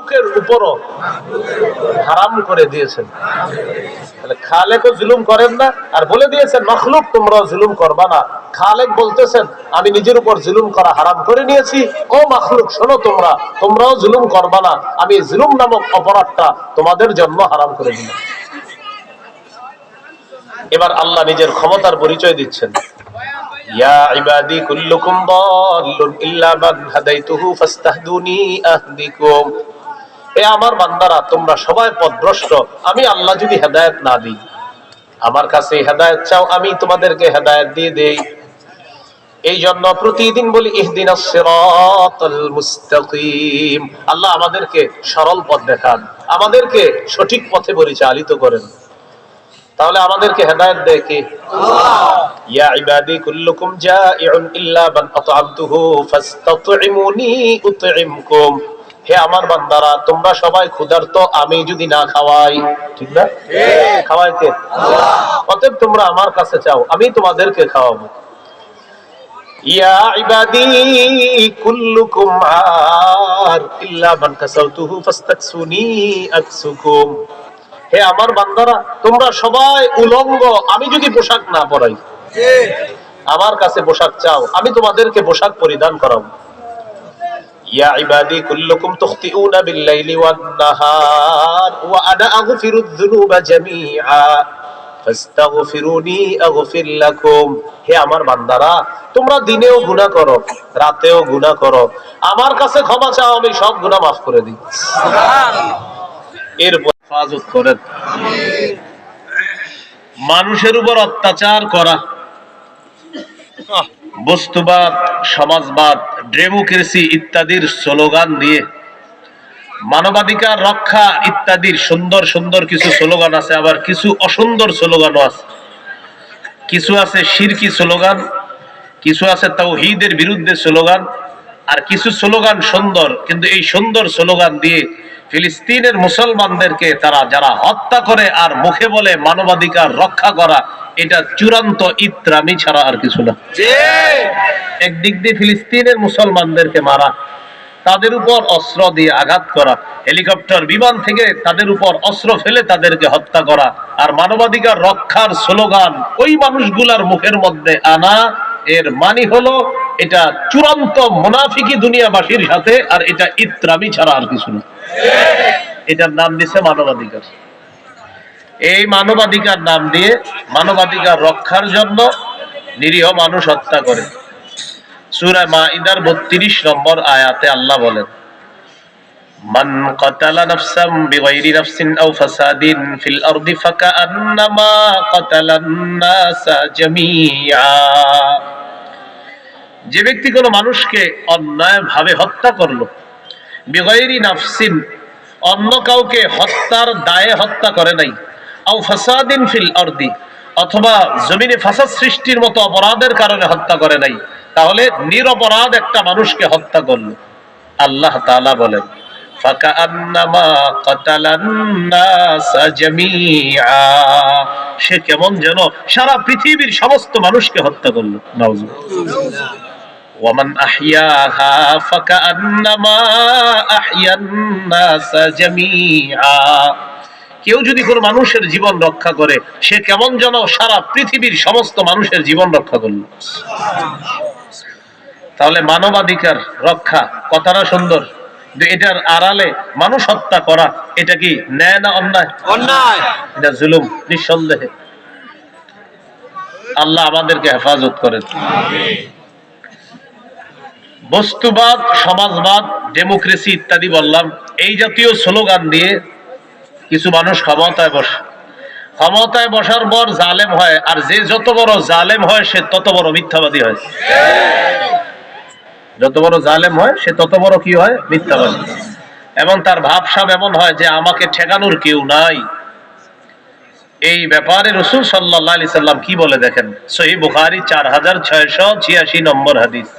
মাখলুকের উপরও হারাম করে দিয়েছেন। তাহলে খালেকও জুলুম করেন না, আর বলে দিয়েছেন মাখলুক তোমরাও জুলুম করবা না। খালেক বলতেছেন আমি নিজের উপর জুলুম করা হারাম করে নিয়েছি, ও মাখলুক শোনো তোমরাও জুলুম করবা না, আমি জুলুম নামক অপরাধটা তোমাদের জন্য হারাম করে দিলাম। এবার আল্লাহ নিজের ক্ষমতার পরিচয় দিচ্ছেন, ইয়া ইবাদি কুল্লুকুম দাল্লুন ইল্লা মান হাদাইতুহু ফাস্তাহদুনি আহদিকুম। এ আমার বান্দারা তোমরা সবাই পথভ্রষ্ট, আমি আল্লাহ যদি হেদায়েত না দিই, আমার কাছে হেদায়েত চাও, আমি তোমাদেরকে হেদায়েত দিয়ে দেই। এই জন্য প্রতিদিন বলি ইহদিনাস সিরাতাল মুস্তাকিম, আল্লাহ আমাদেরকে সরল পথ দেখান, আমাদেরকে সঠিক পথে পরিচালিত করেন। তাহলে আমাদেরকে হেদায়েত দেয় কে? আল্লাহ। ইয়া ইবাদি কুল্লুকুম জাইউন ইল্লা মান আতআমতুহু ফাস্তাতঈমুনি উতঈমকুম। হে আমার বান্দারা তোমরা সবাই ক্ষুধার্ত, আমি যদি না খাওয়াই, ঠিক না? ঠিক। খাওয়াই কে? আল্লাহ। অতএব তোমরা আমার কাছে চাও, আমি তোমাদেরকে খাওয়াবো। ইয়া ইবাদি কুল্লুকুম আর ইল্লা মান কাসাউতুহু ফাস্তাকসুনি আকসুকুম। হে আমার বান্দারা তোমরা সবাই উলঙ্গ, আমি যদি পোশাক না পরাই, আমার কাছে পোশাক চাও, আমি তোমাদেরকে পোশাক পরিধান করাবো। ইয়া ইবাদি কুল্লুকুম তুখতিউনা বিল-লাইলি ওয়ান-নাহার ওয়া আনা আগফিরুয যুনুবা জামিআ ফাস্তাগফিরুনি আগফির লাকুম। হে আমার বান্দারা তোমরা দিনেও গুনাহ করো, রাতেও গুনাহ করো, আমার কাছে ক্ষমা চাও, আমি সব গুনাহ মাফ করে দিই। সুবহানাল্লাহ। এরপর হেফাজত করেন। মানুষের উপর অত্যাচার করা, বস্তুবাদ, সমাজবাদ, ডেমোক্রেসি ইত্যাদির স্লোগান দিয়ে মানবাধিকার রক্ষা ইত্যাদির সুন্দর সুন্দর কিছু স্লোগান আছে, আবার কিছু অসুন্দর স্লোগানও আছে। কিছু আছে শিরকি স্লোগান, কিছু আছে তাওহীদের বিরুদ্ধে স্লোগান, আর কিছু স্লোগান সুন্দর, কিন্তু এই সুন্দর স্লোগান দিয়ে ফিলিস্তিনের মুসলমানদেরকে তারা যারা হত্যা করে আর মুখে বলে মানবাধিকার রক্ষা করা, এটা চূড়ান্ত ইত্রামি ছাড়া আর কিছু না। একদিক দিয়ে ফিলিস্তিনের মুসলমানদেরকে মারা, তাদের উপর অস্ত্র দিয়ে আঘাত করা, হেলিকপ্টার বিমান থেকে তাদের উপর অস্ত্র ফেলে তাদেরকে হত্যা করা, আর মানবাধিকার রক্ষার স্লোগান ওই মানুষগুলার মুখের মধ্যে আনা, এর মানে হলো এটা চূড়ান্ত মুনাফিকি দুনিয়াবাসীর সাথে, আর এটা ইত্রামি ছাড়া আর কিছু না। এটার নাম দিছে মানবাধিকার। এই মানবাধিকার নাম দিয়ে মানবাধিকার রক্ষার জন্য নিরীহ মানুষ হত্যা করে। সূরা মাইদার ৩২ নম্বর আয়াতে আল্লাহ বলেন, মান কাতালা নাফসাম বিগাইরি নাফসিন আও ফাসাদিন ফিল আরদি ফাকান্নামা কাতালান নাসা জামিআ। যে ব্যক্তি কোনো মানুষকে অন্যায়ভাবে হত্যা করলো, বিগাইরি নাফসিন অন্য কাউকে হত্যার দায়ে হত্যা করে নাই, আও ফাসাদিন ফিল আরদি অথবা জমিনে ফাসাদ সৃষ্টির মতো অপরাধের কারণে হত্যা করে নাই, তাহলে নিরপরাধ একটা মানুষকে হত্যা করলো, আল্লাহ তাআলা বলেন ফাকান্নামা কাতালান নাসা জামিআ, সে কেমন যেন সারা পৃথিবীর সমস্ত মানুষকে হত্যা করলো। নাউযুবিল্লাহ। ওয়ামান আহইয়াহা ফাকান্নামা আহইয়ান নাসা জামিআ, কেউ যদি কোনো মানুষের জীবন রক্ষা করে, সে কেমন যেন সারা পৃথিবীর সমস্ত মানুষের জীবন রক্ষা করলো। তাহলে মানবাধিকার রক্ষা কথাটা সুন্দর, কিন্তু এটার আড়ালে মানুষ হত্যা করা, এটা কি ন্যায় না অন্যায়? অন্যায়, এটা জুলুম নিঃসন্দেহে। আল্লাহ আমাদেরকে হেফাজত করেন। আমিন। বস্তুবাদ, সমাজবাদ, ডেমোক্রেসি ইত্যাদি বললাম, এই জাতীয় স্লোগান দিয়ে কিছু মানুষ ক্ষমতায় বসে, ক্ষমতায় বসার পর জালেম হয়, আর যে যত বড় জালেম হয় সে তত বড় মিথ্যাবাদী হয়। যত বড় জালেম হয় সে তত বড় কি হয়? মিথ্যাবাদী। এবং তার ভাবসাব এমন হয় যে আমাকে ঠেকানোর কেউ নাই। এই ব্যাপারে রাসূল সাল্লাল্লাহু আলাইহি সাল্লাম কি বলে দেখেন, সহিহ বুখারী 4686 নম্বর হাদিস।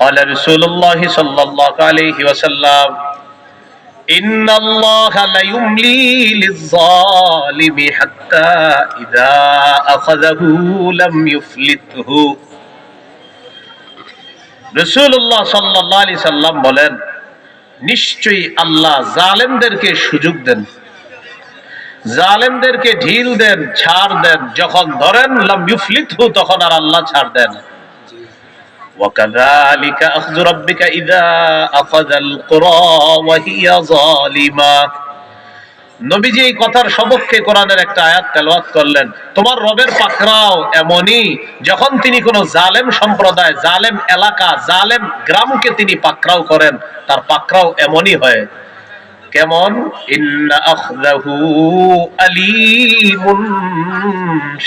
قال رسول الله صلى الله عليه وسلم إن الله ليملي للظالم حتى إذا أخذه لم يفلته। রাসূলুল্লাহ সাল্লাল্লাহু আলাইহি সাল্লাম বলেন, নিশ্চয়ই আল্লাহ জালেমদেরকে সুযোগ দেন, জালেমদেরকে ঢিল দেন, ছাড় দেন। যখন ধরেন লাম ইউফলিতহু, তখন আর আল্লাহ ছাড় দেন। ওয়াকাযালিকা আখযু রাব্বিকা ইযা আখাযাল কুরা ওয়া হিয়া যালিমা। নবীজি এই কথার সপক্ষে কোরআনের একটা আয়াত তেলাওয়াত করলেন। তোমার রবের পাকড়াও এমনই, যখন তিনি কোন জালেম সম্প্রদায়, জালেম এলাকা, জালেম গ্রামকে তিনি পাকড়াও করেন, তার পাকড়াও এমনই হয়। কেমন? ইন্না আখযাহু আলীমুন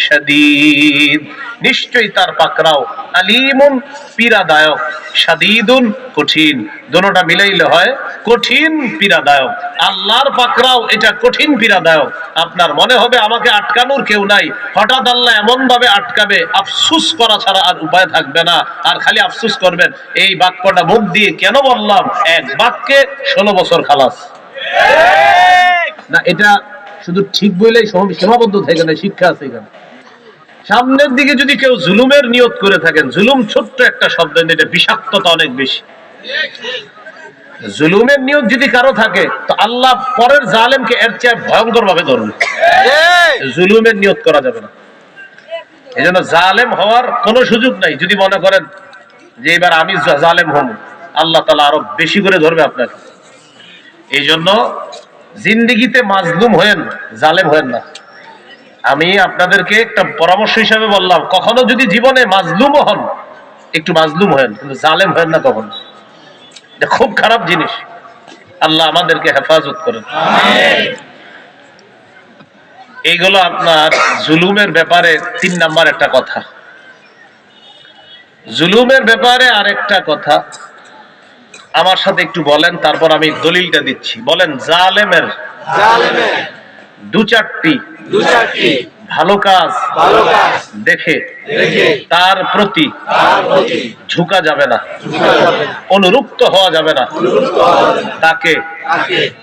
শাদীদ, নিশ্চয়ই তার পাকড়াও আলীমুন পীড়াদায়ক, শাদীদুন কঠিন। দুটোটা মিলাইলে হয় কঠিন পীড়াদায়ক। আল্লাহর পাকড়াও এটা কঠিন পীড়াদায়ক। আপনার মনে হবে আমাকে আটকানোর কেউ নাই, হঠাৎ আল্লাহ এমন ভাবে আটকাবে, আফসোস করা ছাড়া আর উপায় থাকবে না। আর খালি আফসোস করবেন, এই বাক্যটা মুখ দিয়ে কেন বললাম, এক বাক্যে 16 বছর খালাস। না, এটা শুধু ঠিক বলেই সীমাবদ্ধ থাকে না, শিক্ষা আছে এখানে। সামনের দিকে যদি কেউ জুলুমের নিয়ত করে থাকেন, জুলুম ছোট্ট একটা শব্দ, এটা বিষাক্ততা অনেক বেশি। জুলুমের নিয়ত যদি কারো থাকে, তো আল্লাহ পরের জালেমকে এর চেয়ে ভয়ঙ্কর ভাবে ধরবে। জুলুমের নিয়ত করা যাবে না। এই জন্য জালেম হওয়ার কোনো সুযোগ নাই। যদি মনে করেন যে এবার আমি জালেম হব, আল্লাহ তাআলা আরো বেশি করে ধরবে আপনাকে। এই জন্য জিন্দেগিতে মাজলুম হয়েন, জালেম হয়েন না। আমি আপনাদেরকে একটা পরামর্শ হিসাবে বললাম, কখনো যদি জীবনে মাজলুমও হন, একটু মাজলুম হয়েন, কিন্তু জালেম হয়েন না কখনো। এটা খুব খারাপ জিনিস। আল্লাহ আমাদেরকে হেফাজত করেন। এইগুলো আপনার জুলুমের ব্যাপারে 3 নাম্বার একটা কথা। জুলুমের ব্যাপারে আরেকটা কথা আমার সাথে একটু বলেন, তারপর আমি দলিলটা দিচ্ছি। বলেন, জালেমের দু চারটি ভালো কাজ দেখে তার প্রতি ঝুঁকা যাবে না, অনুরক্ত হওয়া যাবে না, তাকে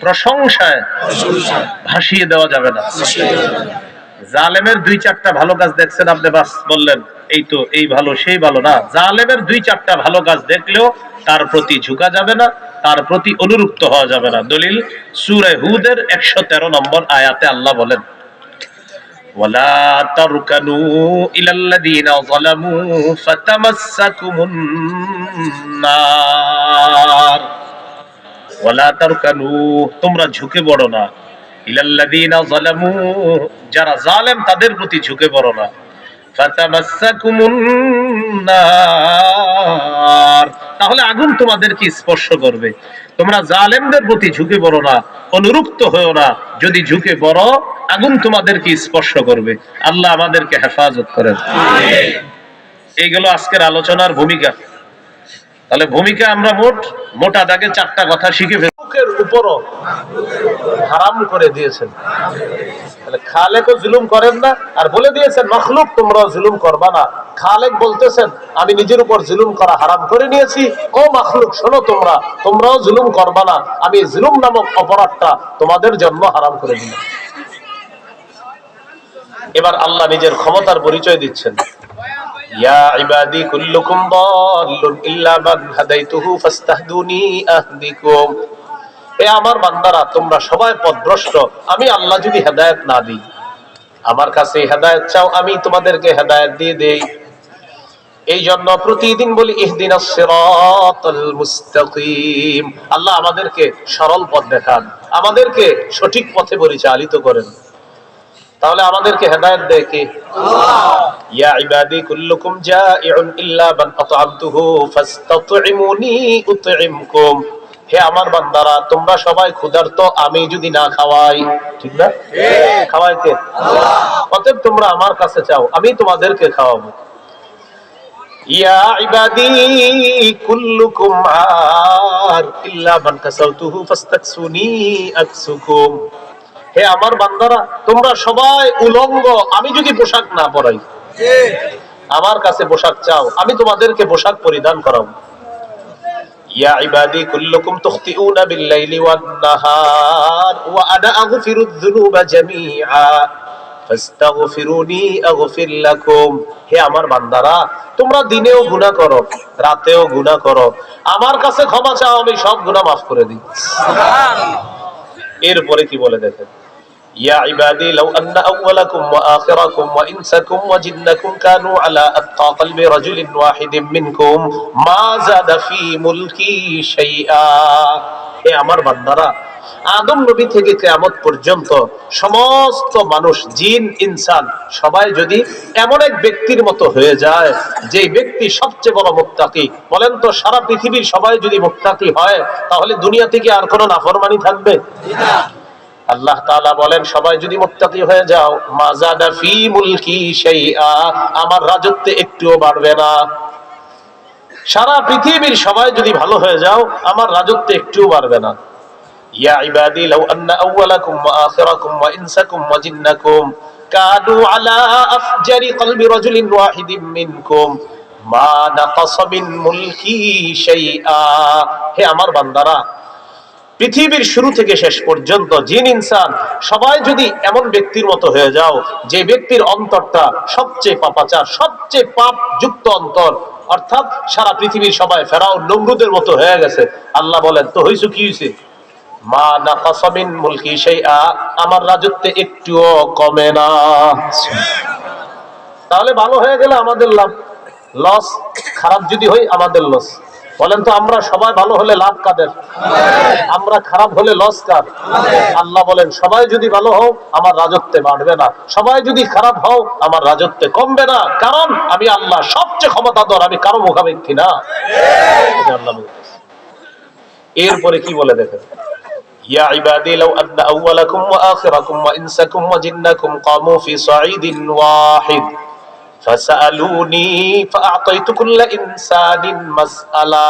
প্রশংসায় ভাসিয়ে দেওয়া যাবে না। জালেমের 2-4টা ভালো কাজ দেখছেন আপনি, বাস বললেন এই তো, এই ভালো সেই ভালো না। জালেমের 2-4টা ভালো কাজ দেখলেও তার প্রতি ঝুঁকা যাবে না, তার প্রতি অনুরক্ত হওয়া যাবে না। দলিল সূরা হুদের 113 নম্বর আয়াতে আল্লাহ বলেন, ওয়ালা তারকানু ইলাল্লাযীনা যালামু ফাতামাসসাকুমুন নার। ওয়ালা তারকানু, তোমরা ঝুঁকে পড়ো না, ইলাল্লাযীনা যালামু, যারা জালেম তাদের প্রতি ঝুঁকে পড়ো না। ফাতামাসসাকুমুন নার, তাহলে আগুন তোমাদেরকে স্পর্শ করবে। তোমরা জালেমদের প্রতি ঝুঁকে পড়ো না, অনুরক্ত হও না। যদি ঝুঁকে পড়ো, আগুন তোমাদেরকে স্পর্শ করবে। আল্লাহ আমাদেরকে হেফাজত করেন। আমিন। এইগুলো আজকের আলোচনার ভূমিকা। তাহলে ভূমিকা আমরা মোটা দাগে 4টা কথা শিখে ফেলব। মুখের উপরও হারাম করে দিয়েছেন, তাহলে খালেকও জুলুম করেন না, আর বলে দিয়েছেন মাখলুক তোমরাও জুলুম করবা না। খালেক বলতেছেন আমি নিজের উপর জুলুম করা হারাম করে নিয়েছি, ও মাখলুক শোনো, তোমরাও জুলুম করবা না, আমি জুলুম নামক অপরাধটা তোমাদের জন্য হারাম করে দিলাম। এবার আল্লাহ নিজের ক্ষমতার পরিচয় দিচ্ছেন। ইয়া ইবাদি কুল্লুকুম দাল্লুন ইল্লা মান হাদাইতুহু ফাস্তাহদুনি আহদিকুম। এ আমার বান্দারা, তোমরা সবাই পথভ্রষ্ট, আমি আল্লাহ যদি হেদায়েত না দিই, আমার কাছে হেদায়েত চাও, আমি তোমাদেরকে হেদায়েত দিয়ে দেই। এই জন্য প্রতিদিন বলি ইহদিনাস সিরাতাল মুস্তাকিম। আল্লাহ আমাদেরকে সরল পথ দেখান, আমাদেরকে সঠিক পথে পরিচালিত করেন। তাহলে আমাদেরকে হেদায়েত দেয় কে? আল্লাহ। ইয়া ইবাদি কুল্লুকুম জাইউন ইল্লা মান আত'আমতুহু ফাস্তাত'ইমুনি উত'ইমকুম। হে আমার বান্দারা, তোমরা সবাই ক্ষুধার্ত, আমি যদি না খাওয়াই, ঠিক না? খাওয়াই কে? আল্লাহ। অতএব তোমরা আমার কাছে চাও, আমি তোমাদেরকে খাওয়াবো। ইয়া ইবাদি কুল্লুকুম আর ইল্লা মান কাসাউতুহু ফাস্তাকসুনি আকসুকুম। হে আমার বান্দারা, তোমরা সবাই উলঙ্গ, আমি যদি পোশাক না পরাই, আমার কাছে পোশাক চাও, আমি তোমাদেরকে পোশাক পরিধান করাবো। ইয়া ইবাদি কুল্লুকুম তুখতিউনা বিল-লাইলি ওয়ান-নাহার ওয়া আনা আগফিরুয-যুনুবা জামিআ। ফাস্তাগফিরুনি আগফির লাকুম। হে আমার বান্দারা, তোমরা দিনেও গুনাহ করো, রাতেও গুনাহ করো, আমার কাছে ক্ষমা চাও, আমি সব গুনাহ মাফ করে দিই। সুবহানাল্লাহ। এরপরে কি বলে দেখেন, ইয়া ইবাদি লাউ আন্না আউওয়ালাকুম ওয়া আখিরাকুম ওয়া ইনসাকুম ওয়া জিন্নাকুম কানু আলা আতকা কলবি রাজুলিন ওয়াহিদিন মিনকুম মা যাদা ফি মুলকি শাইআ। হে আমার বান্দারা, আদম নবী থেকে কিয়ামত পর্যন্ত সমস্ত মানুষ, জিন, ইনসান সবাই যদি এমন এক ব্যক্তির মতো হয়ে যায় যে ব্যক্তি সবচেয়ে বড় মুত্তাকি, বলেন তো সারা পৃথিবীর সবাই যদি মুত্তাকি হয় তাহলে দুনিয়া থেকে আর কোনো নাফরমানি থাকবে? না। আল্লাহ তাআলা বলেন সবাই যদি মুত্তাকি হয়ে যাও, মাযাদা ফি মুলকি শাইআ, আমার রাজত্বে একটুও বাড়বে না। সারা পৃথিবীর সবাই যদি ভালো হয়ে যাও, আমার রাজত্বে একটুও বাড়বে না। ইয়া ইবাদি লাউ আন্না আউওয়ালাকুম ওয়া আখিরাকুম ওয়া ইনসাকুম ওয়া জিন্নাকুম কানু আলা আফজারি কলবি রাজুলিন ওয়াহিদিন মিনকুম মা নাকাসা মিন মুলকি শাইআ। হে আমার বান্দারা, পৃথিবীর শুরু থেকে শেষ পর্যন্ত জিন ইনসান সবাই যদি এমন ব্যক্তির মতো হয়ে যাও যে ব্যক্তির অন্তরটা সবচেয়ে পাপাচার, সবচেয়ে পাপ যুক্ত অন্তর, অর্থাৎ সারা পৃথিবীর সবাই ফেরাউন নমরুদের মতো হয়ে গেছে, আল্লাহ বলেন তো হইছে কি হইছে, মা নাকাসা মিন মুলকি শাইআ, আমার রাজত্বে একটুও কমে না। তাহলে ভালো হয়ে গেলে আমাদের লাভ, লস, খারাপ যদি হই আমাদের লস। বলেন তো আমরা সবাই ভালো হলে লাভ কাদের? আমরা খারাপ হলে লস কার? আল্লাহ বলেন সবাই যদি ভালো হও আমার রাজত্বে বাড়বে না, সবাই যদি খারাপ হও আমার রাজত্বে কমবে না, কারণ আমি আল্লাহ সবচেয়ে ক্ষমতাধর, আমি কারো মুখাপেক্ষী না। আল্লাহ বলতেছে। এরপরে কি বলে দেখেন, ইয়া ইবাদি লাউ আন্না আউওয়ালাকুম ওয়া আখিরাকুম ওয়া ইনসাকুম ওয়া জিন্নাকুম কামু ফি সাঈদিন ওয়াহিদ ফাসআলুনি ফাআতাইতু কুল্লা ইনসানিন মাসআলা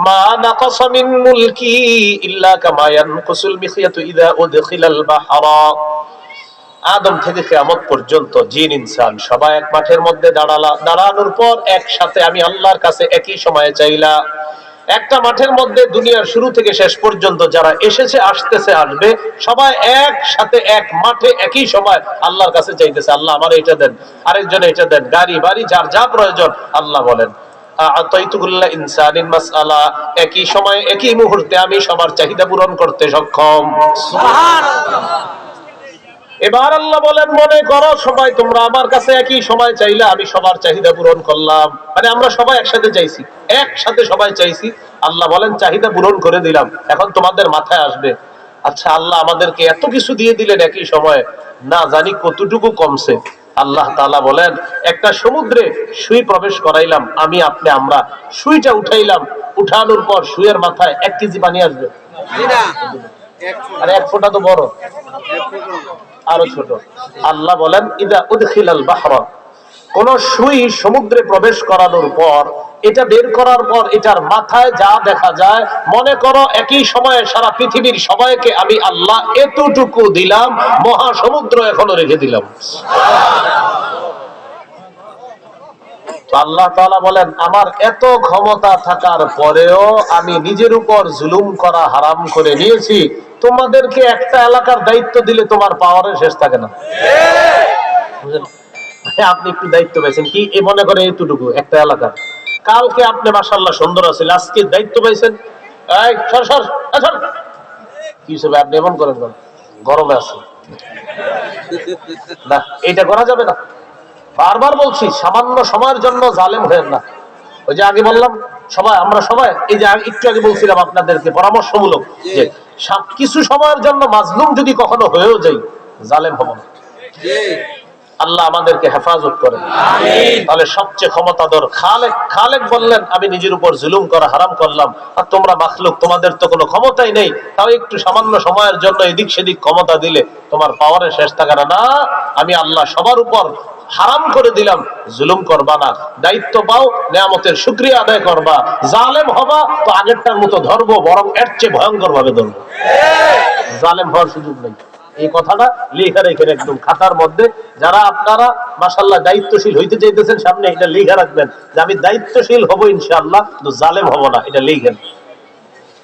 মা নাকাসা মিন মুলকি ইল্লা কামা ইয়ানকুসুল মিখয়াতু ইযা উদখিলাল বাহরা। আদম থেকে কিয়ামত পর্যন্ত জিন ইনসান সবাই এক মাঠের মধ্যে দাঁড়ানোর পর একসাথে আমি আল্লাহর কাছে একই সময়ে চাইলা। একটা মাঠের মধ্যে দুনিয়ার শুরু থেকে শেষ পর্যন্ত যারা এসেছে, আসতেছে, আসবে, সবাই একসাথে এক মাঠে একই সময় আল্লাহর কাছে চাইতেছে, আল্লাহ আমার এটা দেন, আরেকজন এটা দেন, গাড়ি বাড়ি যার যা প্রয়োজন। আল্লাহ বলেন আতাইতুকুল্লা ইনসানিন মাসআলা, একই সময়ে একই মুহূর্তে আমি সবার চাহিদা পূরণ করতে সক্ষম। সুবহানাল্লাহ। এবার আল্লাহ বলেন মনে করো সবাই তোমরা আমার কাছে একই সময় চাইলে আমি সবার চাহিদা পূরণ করলাম, মানে আমরা সবাই একসাথে চাইছি, একসাথে সবাই চাইছি। আল্লাহ বলেন চাহিদা পূরণ করে দিলাম, এখন তোমাদের মাথায় আসবে আচ্ছা আল্লাহ আমাদেরকে এত কিছু দিয়ে দিলেন একই সময়ে, না জানি কতটুকু কমছে। আল্লাহ তাআলা বলেন একটা সমুদ্রে সুই প্রবেশ করাইলাম আমি, আপনি, আমরা, সুইটা উঠাইলাম, উঠানোর পর সুইয়ের মাথায় 1 কেজি পানি আসবে, আর 1 ফোঁটা তো বড়, আরো ছোট। আল্লাহ বলেন ইদা উদখিলাল বাহরা, কোন সুই সমুদ্রে প্রবেশ করানোর পর, এটা বের করার পর এটার মাথায় যা দেখা যায়, মনে করো একই সময়ে সারা পৃথিবীর সবাইকে আমি আল্লাহ এতটুকু দিলাম, মহাসমুদ্র এখনো রেখে দিলাম। আল্লাহ তাআলা বলেন আমার এত ক্ষমতা থাকার পরেও আমি নিজের উপর জুলুম করা হারাম করে নিয়েছি। তোমাদেরকে একটা এলাকার দায়িত্ব দিলে তোমার পাওয়ারের শেষ থাকে না। আপনি একটু দায়িত্ব পেয়েছেন কি, এ মনে করে এইটুকু একটা এলাকা, কালকে আপনি মাশাআল্লাহ সুন্দর আছেন, আজকে দায়িত্ব পাইছেন, এই সর সর সর, কি হিসেবে আপনি এমন করেন, গরমে আছে না, এটা করা যাবে না। বারবার বলছি সামান্য সময়ের জন্য জালেম হয়েন না। ওই যে আগে বললাম সবাই, আমরা সবাই, এই যে একটু আগে বলছিলাম আপনাদেরকে পরামর্শমূলক, যে কিছু সময়ের জন্য মাজলুম যদি কখনো হয়েও যাই, জালেম হব না। আল্লাহ আমাদেরকে হেফাজত করেন। তাহলে সবচেয়ে ক্ষমতাধর খালেক, খালেক বললেন আমি নিজের উপর জুলুম করা হারাম করলাম, আর তোমরা মাখলুক, তোমাদের তো কোনো ক্ষমতাই নেই, তাও একটু সামান্য সময়ের জন্য এদিক সেদিক ক্ষমতা দিলে তোমার পাওয়ারের শেষ থাকে না। না, আমি আল্লাহ সবার উপর হারাম করে দিলাম, জুলুম করবা না, দায়িত্ব পাও, নেয়ামতের শুকরিয়া আদায় করবা, জালেম হবা তো আগেরটার মতো ধরবো, বরং এর চেয়ে ভয়ঙ্কর ভাবে ধরবো, জালেম হওয়ার সুযোগ নেই। এই কথাটা লিখে রেখেন একদম খাতার মধ্যে, যারা আপনারা মাশাআল্লাহ দায়িত্বশীল হইতে চাইতেছেন সামনে, এটা লিখে রাখবেন যে আমি দায়িত্বশীল হব ইনশাআল্লাহ, কিন্তু জালেম হব না, এটা লিখেন,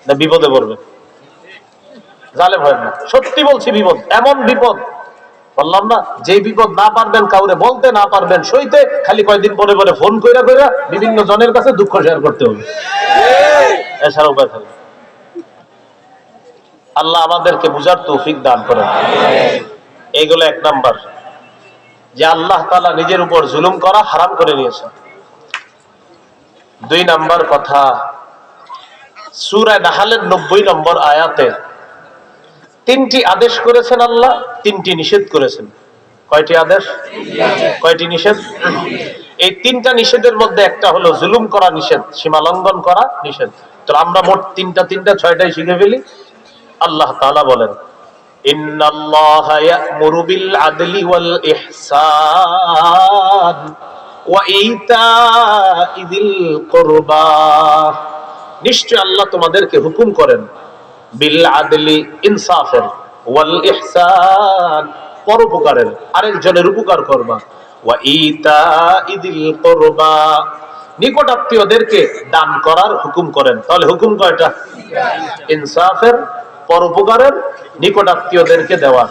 না বিপদে পড়বেন। জালেম হয় না, সত্যি বলছি, বিপদ, এমন বিপদ বললাম না, যে বিপদ না পারবেন কাউরে বলতে, না পারবেন সইতে, খালি কয়েকদিন পরে পরে ফোন কইরা কইরা বিভিন্ন জনের কাছে দুঃখ শেয়ার করতে হবে, এছাড়া উপায় থাকবে। আল্লাহ আমাদেরকে বুঝার তৌফিক দান করেন। এইগুলো এক নাম্বার, যে আল্লাহ তাআলা নিজের উপর জুলুম করা হারাম করে নিয়েছেন। 2 নাম্বার কথা, সূরা নাহলের 90 নম্বর আয়াতে 3টি আদেশ করেছেন আল্লাহ, 3টি নিষেধ করেছেন। কয়টি আদেশ, কয়টি নিষেধ? এই 3টা নিষেধের মধ্যে একটা হলো জুলুম করা নিষেধ, সীমা লঙ্ঘন করা নিষেধ। তো আমরা মোট 6টাই শিখে ফেলি। আল্লাহ তাআলা বলেন, ইন্নাল্লাহা ইয়া'মুরু বিল আদলি ওয়াল ইহসান ওয়া ইতা'i যিল কুরবা। নিশ্চয় আল্লাহ তোমাদেরকে হুকুম করেন বিল আদলি, ইনসাফের, ওয়াল ইহসান, পরোপকারের, আরেকজনের উপকার করবা, ওয়া ইতা'i যিল কুরবা, নিকট আত্মীয়দেরকে দান করার হুকুম করেন। তাহলে হুকুম কয়টা? ইনসাফের, পরোপকারের, নিকট আত্মীয়দেরকে দেওয়া।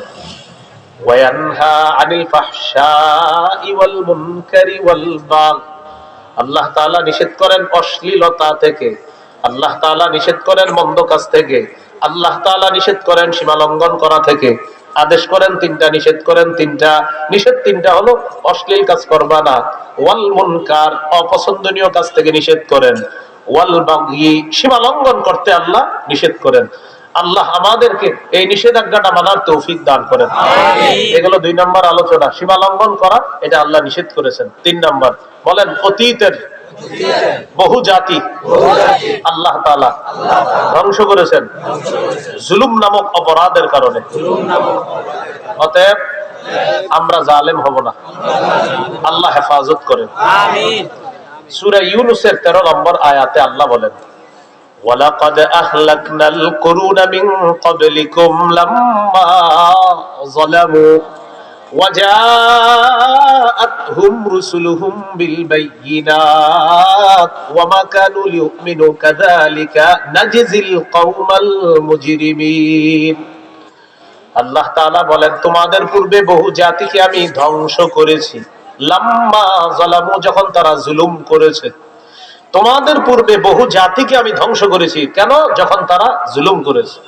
ওয়ায়ানহা আনিল ফাহশাই ওয়াল মুনকারি ওয়াল বাগই, আল্লাহ তাআলা নিষেধ করেন অশ্লীলতা থেকে, আল্লাহ তাআলা নিষেধ করেন মন্দ কাজ থেকে, আল্লাহ তাআলা নিষেধ করেন সীমা লঙ্ঘন করা থেকে। আদেশ করেন 3টা, নিষেধ করেন 3টা। নিষেধ 3টা হলো অশ্লীল কাজ করবা না, ওয়াল মুনকার, অপছন্দনীয় কাজ থেকে নিষেধ করেন, ওয়াল বাগই, সীমা লঙ্ঘন করতে আল্লাহ নিষেধ করেন। আল্লাহ আমাদেরকে এই নিষেধাজ্ঞাটা মানার তৌফিক দান করেন। এগুলো 2 নম্বর আলোচনা। সীমা লঙ্ঘন করা, এটা আল্লাহ নিষেধ করেছেন। 3 নম্বর বলেন, অতীতের বহু জাতি আল্লাহ তাআলা ধ্বংস করেছেন জুলুম নামক অপরাধের কারণে। অতএব আমরা জালেম হব না, আল্লাহ হেফাজত করেন। আমিন। সূরা ইউনূসের 13 নম্বর আয়াতে আল্লাহ বলেন, ওয়ালাকাদ আহলাকনাল কুরুনা মিন ক্বাবলিকুম লাম্মা যালামু ওয়াজাআতহুম রুসুলুহুম বিল বায়িনাত ওয়ামা কানু লিয়ুমিনু কাযালিকা নাজজিল কওমাল মুজরিমিন। আল্লাহ তাআলা বলেন, তোমাদের পূর্বে বহু জাতিকে আমি ধ্বংস করেছি, লাম্মা যালামু, যখন তারা জুলুম করেছে। তোমাদের পূর্বে বহু জাতিকে আমি ধ্বংস করেছি, কেন? যখন তারা জুলুম করেছে।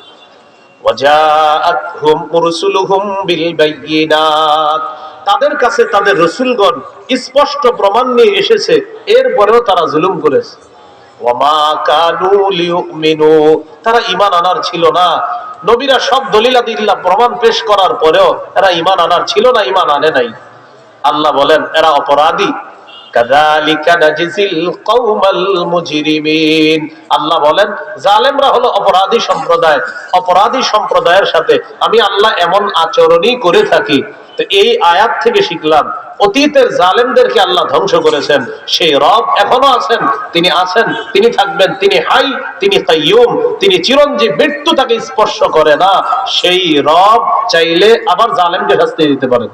ওয়াজাআতহুম রুসুলুহুম বিল বায়িনাত, তাদের কাছে তাদের রাসূলগণ স্পষ্ট প্রমাণ নিয়ে এসেছে, এরপরেও তারা জুলুম করেছে। ওয়ামা কানু লিয়ুমিনু, তারা ঈমান আনার ছিল না। নবীরা সব দলিলাদিল্লাহ প্রমাণ পেশ করার পরেও এরা ঈমান আনার ছিল না, ঈমান আনে নাই। আল্লাহ বলেন, এরা অপরাধী। কাযালিকা নাজজিল কওমাল মুজরিমিন, আল্লাহ বলেন জালেমরা হলো অপরাধী সম্প্রদায়। অপরাধী সম্প্রদায়ের সাথে আমি আল্লাহ এমন আচরণই করে থাকি। তো এই আয়াত থেকে শিখলাম, অতীতের জালেমদেরকে আল্লাহ ধ্বংস করেছেন, সেই রব এখনো আছেন, তিনি আছেন, তিনি থাকবেন, তিনি হাই, তিনি কাইয়ুম, তিনি চিরঞ্জীব, মৃত্যু তাকে স্পর্শ করে না। সেই রব চাইলে আবার জালেমকে শাস্তি দিতে পারেন।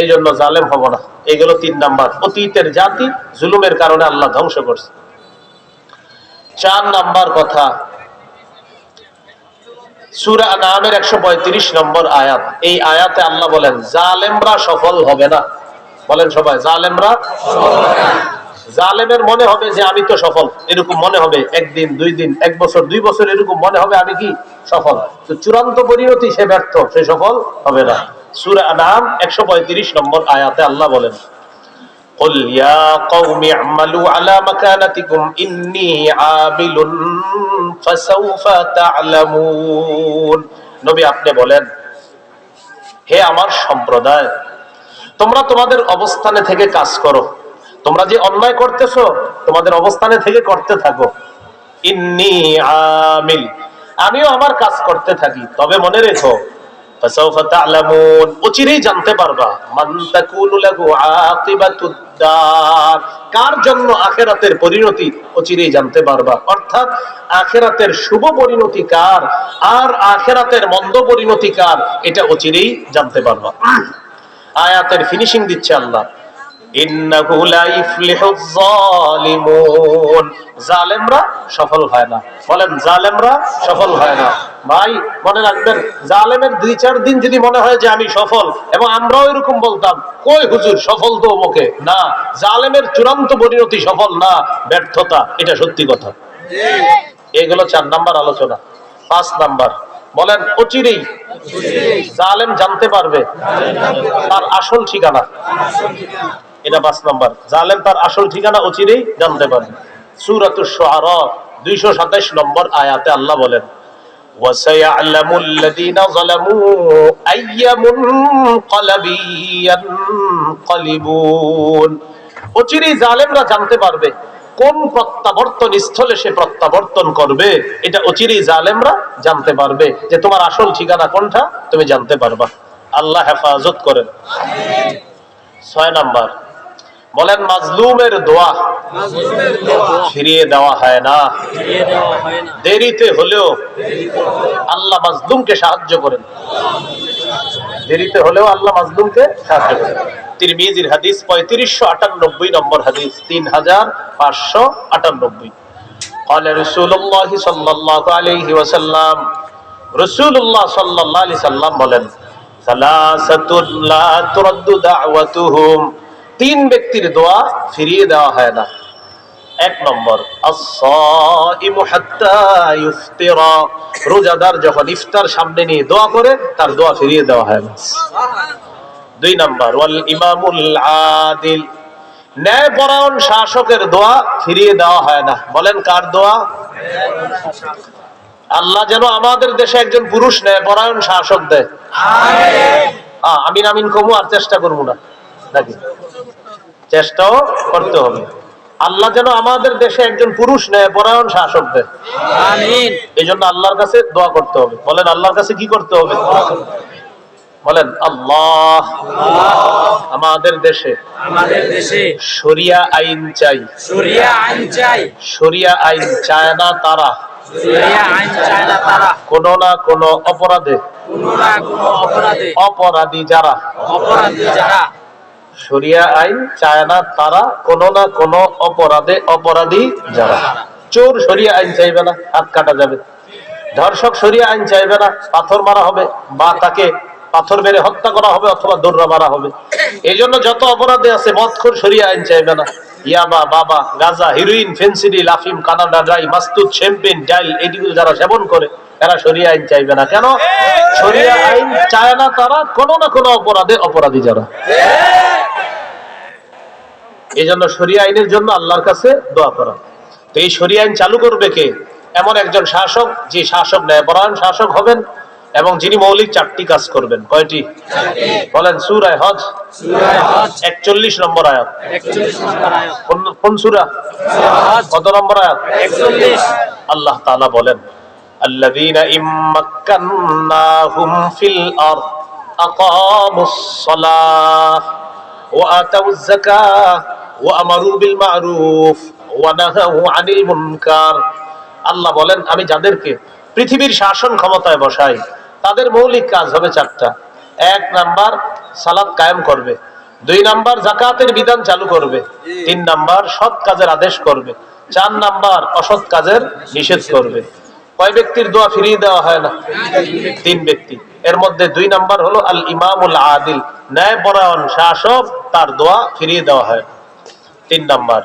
এই জন্য জালেম হব না। এগুলো 3 নাম্বার, অতীতের জাতি জুলুমের কারণে আল্লাহ ধ্বংস করছে। 4 নাম্বার কথা, সূরা আনআমের 135 নম্বর আয়াত। এই আয়াতে আল্লাহ বলেন, জালেমরা সফল হবে না। বলেন সবাই, জালেমরা সফল হবে না। জালেমের মনে হবে যে আমি তো সফল, এরকম মনে হবে, 1 দিন 2 দিন 1 বছর 2 বছর এরকম মনে হবে আমি কি সফল। তো চূড়ান্ত পরিণতি সে ব্যর্থ, সে সফল হবে না। সূরা আনআম 135 নম্বর আয়াতে আল্লাহ বলেন, কুল ইয়া কওমি আমালু আলা মাকানাতিকুম ইন্নী আমিলুন ফাসাউফা তা'লামুন। নবী আপনি বলেন, হে আমার সম্প্রদায়, তোমরা তোমাদের অবস্থানে থেকে কাজ করো। তোমরা যে অন্যায় করতেছো, তোমাদের অবস্থানে থেকে করতে থাকো। ইন্নী আমিল, আমিও আমার কাজ করতে থাকি। তবে মনে রেখো, ফাসাউফা তা'লামুন, অচিরেই জানতে পারবা, মান তাকুনু লাহু আকিবাতুদ দার, কার জন্য আখিরাতের পরিণতি, অচিরেই জানতে পারবা। অর্থাৎ আখিরাতের শুভ পরিণতি কার আর আখিরাতের মন্দ পরিণতি কার, এটা অচিরেই জানতে পারবা। আয়াতের ফিনিশিং দিচ্ছে আল্লাহ, ইন্নাহু লা ইফলিহুজ যালিমুন। জালেমরা সফল হয় না। বলেন জালেমরা সফল হয় না। ভাই মনে রাখবেন, জালেমের 2-4 দিন যদি মনে হয় যে আমি সফল, এবং আমরাও এরকম বলতাম, কই হুজুর সফল তো ওকে না, জালেমের চূড়ান্ত পরিণতি সফল না, ব্যর্থতা, এটা সত্যি কথা। এগুলো 4 নাম্বার আলোচনা। 5 নাম্বার বলেন, অচিরেই জালেম জানতে পারবে তার আসল ঠিকানা। এটা 5 নাম্বার, জালেম তার আসল ঠিকানা অচিরেই জানতে পারবে। সূরাতুশ শুআরা 227 নম্বর আয়াতে আল্লাহ বলেন, ওয়াসায়ালামুল লাযীনা যালামু আইয়া মুনকালাবিন ইয়ানকালিবুন। অচিরেই জালেমরা জানতে পারবে কোন প্রত্যাবর্তন স্থলে সে প্রত্যাবর্তন করবে। এটা অচিরেই জালেমরা জানতে পারবে যে তোমার আসল ঠিকানা কোনটা, তুমি জানতে পারবা। আল্লাহ হেফাজত করেন। 6 নাম্বার বলেন, মাজলুমের দোয়া ফিরিয়ে দেওয়া হয় না। দেরিতে হলেও আল্লাহ মাজলুমকে সাহায্য করেন। দেরিতে হলেও আল্লাহ মাজলুমকে সাহায্য করেন। তিরমিজির হাদিস 3598 নম্বর হাদিস, 3598। قال رسول الله صلى الله عليه وسلم, রাসূলুল্লাহ সাল্লাল্লাহু আলাইহি সাল্লাম বলেন, সালাসাতুন লা তুরাদ্দু দাওয়াতুহুম। 3 ব্যক্তির দোয়া ফিরিয়ে দেওয়া হয় না। 1 নম্বর, আস-সাইমু হাত্তা ইফতিরা। রোজাদার যখন ইফতার সামনে নিয়ে দোয়া করে, তার দোয়া ফিরিয়ে দেওয়া হয় না। 2 নম্বর, ওয়াল ইমামুল আদিল। ন্যায়পরায়ণ শাসকের দোয়া ফিরিয়ে দেওয়া হয় না। বলেন কার দোয়া? আল্লাহ যেন আমাদের দেশে একজন পুরুষ ন্যায়পরায়ণ শাসক দেয়। আমিন আমিন কমু, আর চেষ্টা করবো না নাকি? চেষ্টাও করতে হবে। আল্লাহ যেন আমাদের দেশে একজন পুরুষ ন্যায়পরায়ণ শাসক দেয়। আমিন। এই জন্য আল্লাহর কাছে দোয়া করতে হবে। বলেন আল্লাহর কাছে কি করতে হবে? বলেন, আল্লাহ আমাদের দেশে শরিয়া আইন চাই। শরিয়া আইন চাই। শরিয়া আইন চায় না তারা কোন না কোন অপরাধে, অপরাধী যারা, শরিয়া আইন চায় না তারা কোন না কোন অপরাধে অপরাধী যারা। চোর শরিয়া আইন চাইবে না, হাত কাটা যাবে। ধর্ষক শরিয়া আইন চাইবে না, পাথর মারা হবে, বা তাকে পাথর মেরে হত্যা করা হবে, অথবা দৌড়া মারা হবে। এই জন্য যত অপরাধে আছে, মদখোর শরিয়া আইন চাইবে না। ইয়াবা, বাবা, গাঁজা, হিরোইন, ফেন্সিডিল, আফিম, কানাডা ড্রাই, মাস্তুদ, শ্যাম্পেন, ডাইল, এইগুলো যারা সেবন করে, এরা শরিয়া আইন চাইবে না। কেন? শরিয়া আইন চায় না তারা কোন না কোন অপরাধে অপরাধী যারা। এই জন্য শরিয়া আইনের জন্য আল্লাহর কাছে দোয়া করা। তো এই শরিয়া আইন চালু করবে কে? এমন একজন শাসক, যে শাসক ন্যায়পরায়ণ শাসক হবেন এবং যিনি মৌলিক 4টি কাজ করবেন। কয়টি? বলেন। সূরা হজ 41 নম্বর আয়াত। কোন সূরা? কত নম্বর আয়াত? 41। আল্লাহ তাআলা বলেন, আল্লাযীনা ইম্মাক্কান্নাহুম ফিল আরদ আকামুস সালাহ ওয়া আতাউয যাকাহ ওয়া আমারু বিল মা'রুফ ওয়া নাহাউ আনিল মুনকার। আল্লাহ বলেন, আমি যাদেরকে পৃথিবীর শাসন ক্ষমতায় বসাই, তাদের মৌলিক কাজ হবে 4টা। 1 নাম্বার, সালাত কায়েম করবে। 2 নাম্বার, যাকাতের বিধান চালু করবে। 3 নাম্বার, সৎ কাজের আদেশ করবে। 4 নাম্বার, অসৎ কাজের নিষেধ করবে। কয় ব্যক্তির দোয়া ফিরিয়ে দেওয়া হয় না? 3 ব্যক্তি। এর মধ্যে 2 নাম্বার হলো আল ইমামুল আদিল, ন্যায়পরায়ণ শাসক, তার দোয়া ফিরিয়ে দেওয়া হয়। 3 নাম্বার,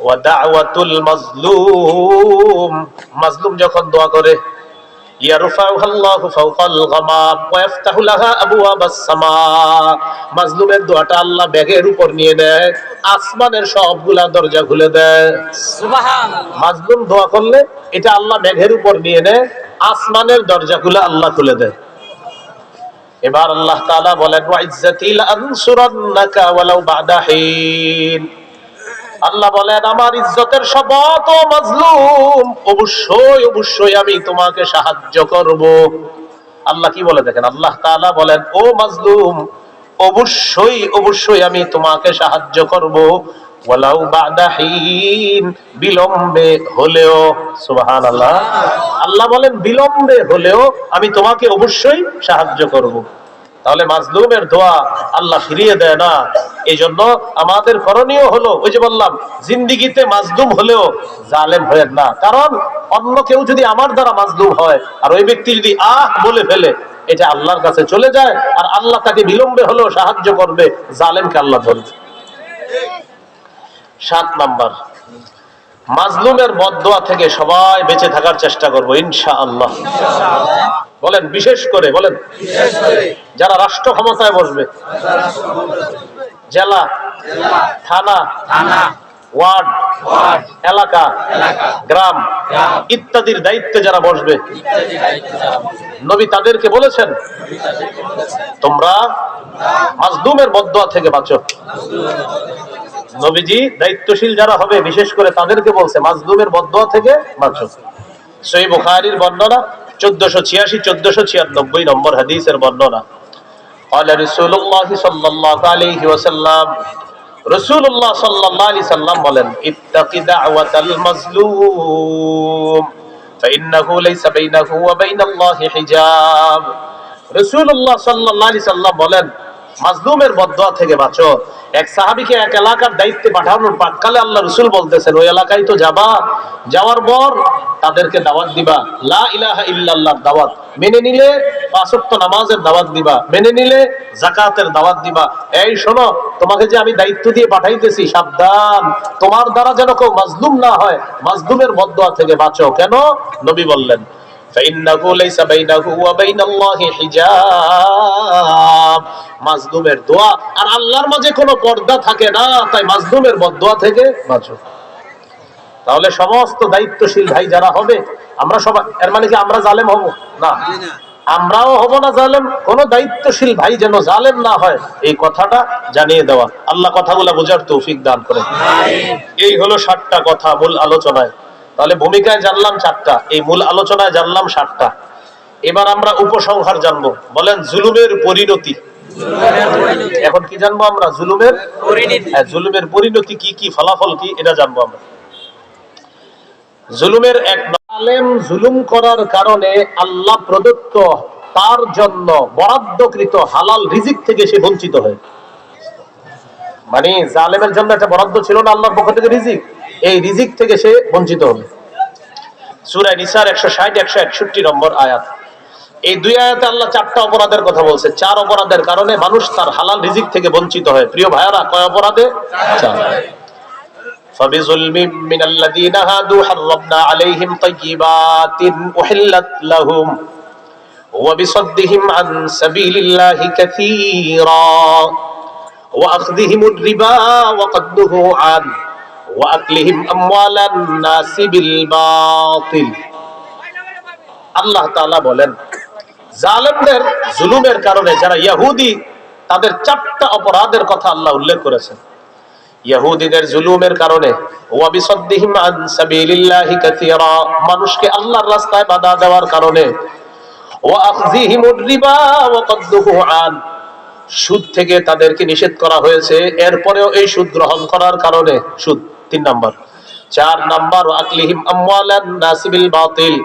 ওয়া দাওয়াতুল মাজলুম। মাজলুম যখন দোয়া করে, ইয়ারফাউহাল্লাহু ফাওকাল গামাম ওয়া ইফতাহু লাহা আবওয়াবাস সামা। মাজলুমের দোয়াটা আল্লাহ ব্যাগের উপর নিয়ে নেয়, আসমানের সবগুলা দরজা খুলে দেয়। সুবহানাল্লাহ। মাজলুম দোয়া করলে এটা আল্লাহ ব্যাগের উপর নিয়ে নেয়, আসমানের দরজাগুলো আল্লাহ খুলে দেয়। এবার আল্লাহ তাআলা বলেন, ওয়া ইজ্জাতি লা আনসুরান্নাকা ওয়ালাউ বা'দা হিন। আল্লাহ বলেন, আমার ইজ্জতের শপথ, ও মাজলুম, অবশ্যই অবশ্যই আমি তোমাকে সাহায্য করব। আল্লাহ কি বলে দেখেন, আল্লাহ তাআলা বলেন, ও মাজলুম, অবশ্যই অবশ্যই আমি তোমাকে সাহায্য করব, ওয়ালাউ বা'দা হিন, বিলম্বে হলেও। সুবহানাল্লাহ। আল্লাহ বলেন, বিলম্বে হলেও আমি তোমাকে অবশ্যই সাহায্য করব। তাহলে মাজলুমের দোয়া আল্লাহ ফিরিয়ে দেয় না। এই জন্য আমাদের করণীয় হলো, ওই যে বললাম, জিন্দিগিতে মাজলুম হলেও জালেম হয়েন না। কারণ অন্য কেউ যদি আমার দ্বারা মাজলুম হয় আর ওই ব্যক্তি যদি বলে ফেলে, এটা আল্লাহর কাছে চলে যায়, আর আল্লাহ তাকে বিলম্বে হলেও সাহায্য করবে, জালেমকে আল্লাহ ধরবে। 7 নাম্বার, মাজলুমের বদদোয়া থেকে সবাই বেঁচে থাকার চেষ্টা করবো ইনশাআল্লাহ। বলেন বিশেষ করে, বলেন যারা রাষ্ট্র ক্ষমতায় বসবে, জেলা, থানা, ওয়ার্ড, এলাকা, গ্রাম ইত্যাদির দায়িত্বে যারা বসবে, নবী তাদেরকে বলেছেন তোমরা মাজলুমের বদদোয়া থেকে বাঁচো। নবীজি দায়িত্বশীল যারা হবে বিশেষ করে তাদেরকে বলছে মাজলুমের বদদোয়া থেকে বাঁচো। সহিহ বুখারীর বর্ণনা 1486 1496 নম্বর হাদিসের বর্ণনা। قال رسول الله صلى الله عليه وسلم, রাসূলুল্লাহ সাল্লাল্লাহু আলাইহি সাল্লাম বলেন, ইত্তাকি দাওয়াতাল মাজলুম ফাইন্নাহু লাইসা বাইনাহু ওয়া বাইনাল্লাহি হিজাব। রাসূলুল্লাহ সাল্লাল্লাহু আলাইহি সাল্লাম বলেন, মাজলুমের বদদোয়া থেকে বাঁচো। এক সাহাবীকে এক এলাকার দায়িত্বে পাঠানোর প্রাক্কালে আল্লাহ রাসূল বলতেছেন, ওই এলাকায় তো যাবা, যাওয়ার পর তাদেরকে দাওয়াত দিবা, লা ইলাহা ইল্লাল্লাহর দাওয়াত মেনে নিলে 5 ওয়াক্ত নামাজের দাওয়াত দিবা, মেনে নিলে যাকাতের দাওয়াত দিবা। এই শোনো, তোমাকে যে আমি দায়িত্ব দিয়ে পাঠাইতেছি, সাবধান, তোমার দ্বারা যেন কেউ মাজলুম না হয়, মাজলুমের বদদোয়া থেকে বাঁচো। কেন? নবী বললেন, ফাইন্নাহু লাইসা বাইনাহু ওয়া বাইনাল্লাহি হিজাব। মাজলুমের দোয়া আর আল্লাহর মাঝে কোনো পর্দা থাকে না, তাই মাজলুমের বদদোয়া থেকে বাঁচো। তাহলে সমস্ত দায়িত্বশীল ভাই যারা হবে, আমরা সবাই, এর মানে কি আমরা জালেম হব না? আমরাও হব না জালেম, কোন দায়িত্বশীল ভাই যেন জালেম না হয়, এই কথাটা জানিয়ে দেওয়া। আল্লাহ কথাগুলো বোঝার তৌফিক দান করেন। এই হলো 7টা কথা মূল আলোচনায়। তাহলে ভূমিকায় জানলাম 4টা, এই মূল আলোচনায় জানলাম 7টা। এবার আমরা উপসংহার জানবো। বলেন জুলুমের পরিণতি। এখন কি জানবো আমরা? জুলুমের পরিণতি। জুলুমের পরিণতি কি কি, ফলাফল কি, এটা জানবো আমরা। জুলুমের এক, জালেম জুলুম করার কারণে আল্লাহ প্রদত্ত তার জন্য বরাদ্দকৃত হালাল রিজিক থেকে সে বঞ্চিত হয়। মানে জালেমের জন্য একটা বরাদ্দ ছিল না আল্লাহর পক্ষ থেকে রিজিক, এই রিজিক থেকে সে বঞ্চিত হবে। সূরা নিসার 160 161 নম্বর আয়াত। এই 2 আয়াতে আল্লাহ 4টা অপরাধের কথা বলছে। 4 অপরাধের কারণে মানুষ তার হালাল রিজিক থেকে বঞ্চিত হয়। প্রিয় ভাইয়ারা, কয় অপরাধে? 4। فبظلم من الذين هادوا حرمنا عليهم طيبات أحلت لهم وبصدهم عن سبيل الله كثيرا وأخذهم الربا وقد نهوا عنه وأكلهم أموال الناس بالباطل। আল্লাহ তাআলা বলেন, জালেমদের জুলুমের কারণে যারা ইহুদি, তাদের 4টা অপরাধের কথা আল্লাহ উল্লেখ করেছেন। ইহুদিদের জুলুমের কারণে, ওয়া বিসাদ্দিহিম আন সাবিলিল্লাহি কাসীরা, মানুষকে আল্লাহর রাস্তায় বাধা দেওয়ার কারণে, ওয়া আখযিহিমুর রিবা ওয়া কদ্দুহু আন, সুদ থেকে তাদেরকে নিষেধ করা হয়েছে, এরপরেও এই সুদ গ্রহণ করার কারণে, সুদ 3 নাম্বার। 4 নাম্বার, ওয়া আকলিহিম আমওয়ালান নাসি বিল বাতিল,